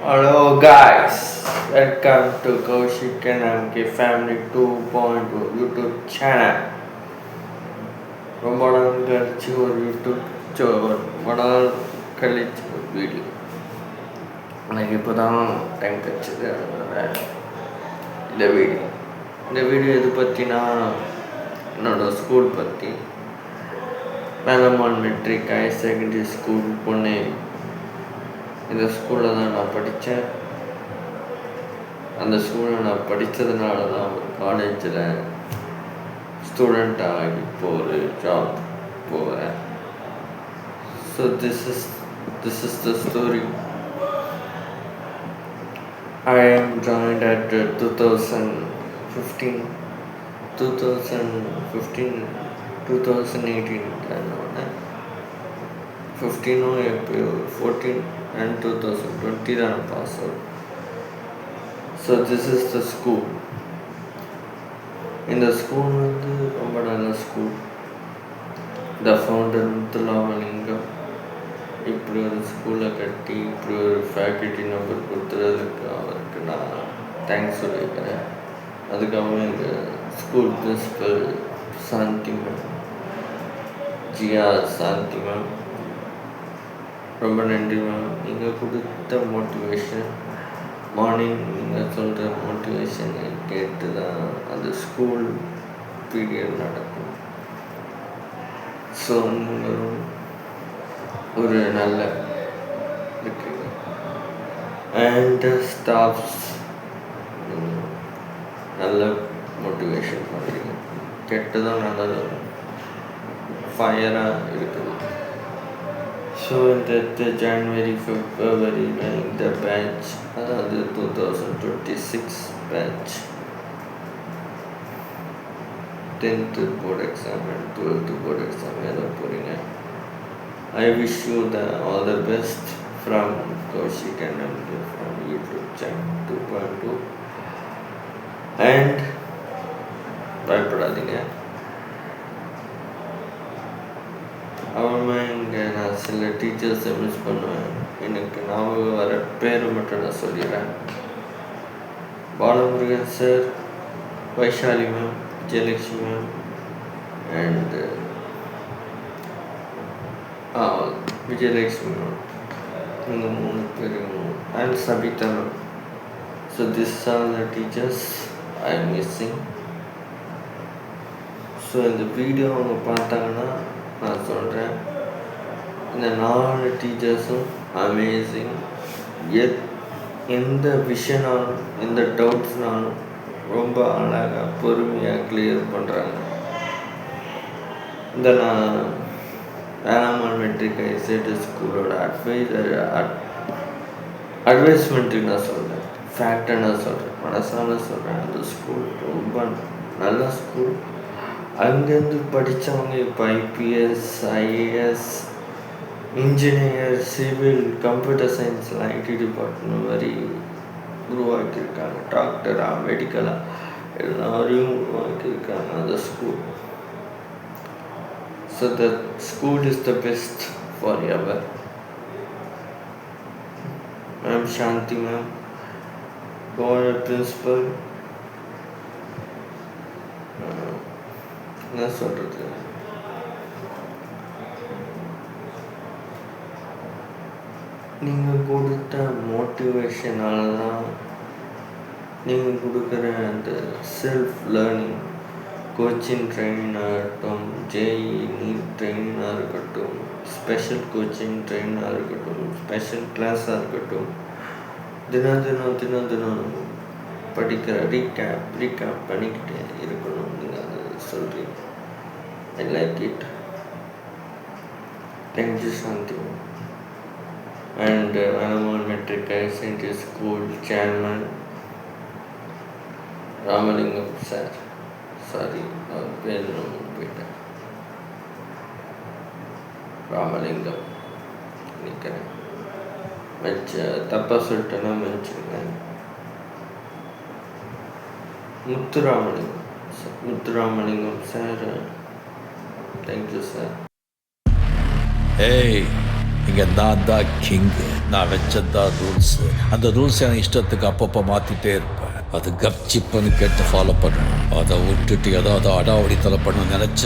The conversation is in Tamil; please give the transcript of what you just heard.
Hello guys, welcome to Kaushik and MK Family 2.0 YouTube channel. ரொம்ப நாள் கழிச்சு ஒரு ரொம்ப நாள் கழிச்சு ஒரு வீடியோ. எனக்கு இப்போ தான் டைம் கிடச்சிது. அதனால் இந்த வீடியோ எது பற்றினா என்னோடய ஸ்கூல் பற்றி. Velammal matric higher secondary school பொண்ணு. இந்த ஸ்கூலில் தான் நான் படித்தேன். அந்த ஸ்கூலில் நான் படித்ததுனால தான் ஒரு காலேஜில் ஸ்டூடெண்ட் ஆகி இப்போ ஒரு ஜாப் போகிறேன். So this is the story. I am joined at 2018 15 April 14 and 2020 தான் pass out. So this is the school. இந்த ஸ்கூல் வந்து ரொம்ப நல்ல ஸ்கூல். த ஃபவுண்டர் முத்துராமலிங்கம் இப்படி ஒரு ஸ்கூலை கட்டி இப்படி ஒரு ஃபேக்கல்ட்டி நம்பர் கொடுத்துறதுக்கு அவருக்கு நான் தேங்க்ஸ் சொல்லியிருக்கிறேன். அதுக்காக எங்கள் ஸ்கூல் பிரின்சிபல் சாந்தி மேம், ஜியா சாந்தி மேம், ரொம்ப நன்றி மேம். நீங்கள் கொடுத்த மோட்டிவேஷன், மார்னிங் நீங்கள் சொல்கிற மோட்டிவேஷனை கேட்டு தான் அந்த ஸ்கூல் பீரியட் நடக்கும். ஸோ நீங்களும் ஒரு நல்ல இருக்கீங்க. அண்ட் ஸ்டாஃப்ஸ் நல்ல மோட்டிவேஷன் பண்ணுறீங்க. கெட்டதான் நல்லது ஃபயராக இருக்குது. ஸோ இந்த ஜனவரி பிப்ரவரி இந்த பேட்ச், அதாவது 2026 batch 10th board exam and 12th board exam எழுத போகிறீங்க. I wish you all the best from Kaushik and MK from YouTube channel 2.2. And பயப்படாதீங்க. அவன் இங்கே நான் சில டீச்சர்ஸை மிஸ் பண்ணுவேன். எனக்கு ஞாபகம் வர பேர் மட்டும் நான் சொல்லிடுறேன். Balamurugan sir, Vaishali ma'am, Vijayalakshmi ma'am and Vijayalakshmi ma'am, இவங்க 3 பேரும் and Sabitha ma'am. So this R the teachers I am missing. So இந்த வீடியோ அவங்க பார்த்தாங்கன்னா நான் சொல்கிறேன், இந்த 4 டீச்சர்ஸும் அமேசிங். எந்த விஷயனாலும் எந்த டவுட்ஸ்னாலும் ரொம்ப அழகாக பொறுமையாக கிளியர் பண்ணுறாங்க. இந்த நான் வேளாண்மை மெட்ரிக் ஹையர் ஸ்கூலோட அட்வைஸ்மெண்ட்டுக்கு நான் சொல்கிறேன், ஃபேக்டை நான் சொல்கிறேன், மனசான சொல்கிறேன். அந்த ஸ்கூல் ரொம்ப நல்ல ஸ்கூல். அங்கேருந்து படித்தவங்க இப்போ IPS, IAS, engineer, civil, computer சயின்ஸில் ஐடி டிபார்ட்மெண்ட் வரை உருவாக்கியிருக்காங்க. டாக்டராக, மெடிக்கலாக எல்லாரையும் உருவாக்கியிருக்காங்க அந்த school. So the school is the best forever. Ma'am Shanti ma'am, governor principal, என்ன சொல்கிறது, நீங்கள் கொடுத்த மோட்டிவேஷனால தான், நீங்கள் கொடுக்குற அந்த செல்ஃப் லேர்னிங், கோச்சிங் ட்ரைனிங்காக இருக்கட்டும், ஜேஇ நீட் ட்ரைனிங்காக இருக்கட்டும், ஸ்பெஷல் கோச்சிங் ட்ரைனிங்காக இருக்கட்டும், ஸ்பெஷல் கிளாஸாக இருக்கட்டும், தினம் படிக்கிற ரீகேப் பண்ணிக்கிட்டே இருக்கணும். நீங்கள் அதை சொல்கிறீங்க. I like it. Thank you Shanthi. And Velammal matric higher secondary school chairman Ramalingam sir, sorry அவர் பேர் போயிட்டேன், ராமலிங்கம் நிற்கிறேன், தப்பாக சொல்லிட்டேன்னா மன்னிச்சுங்க. Muthuramalingam sir, thank you sir. Hey, இங்கே நான் தான் கிங்கு, நான் வச்சதான் ரூல்ஸு. அந்த ரூல்ஸ் என் இஷ்டத்துக்கு அப்பப்போ மாற்றிட்டே இருப்பேன். அது கப்சிப்புன்னு கேட்டு ஃபாலோ பண்ணணும். அதை விட்டுட்டு ஏதாவது அடாவடித்தலை பண்ண நினச்ச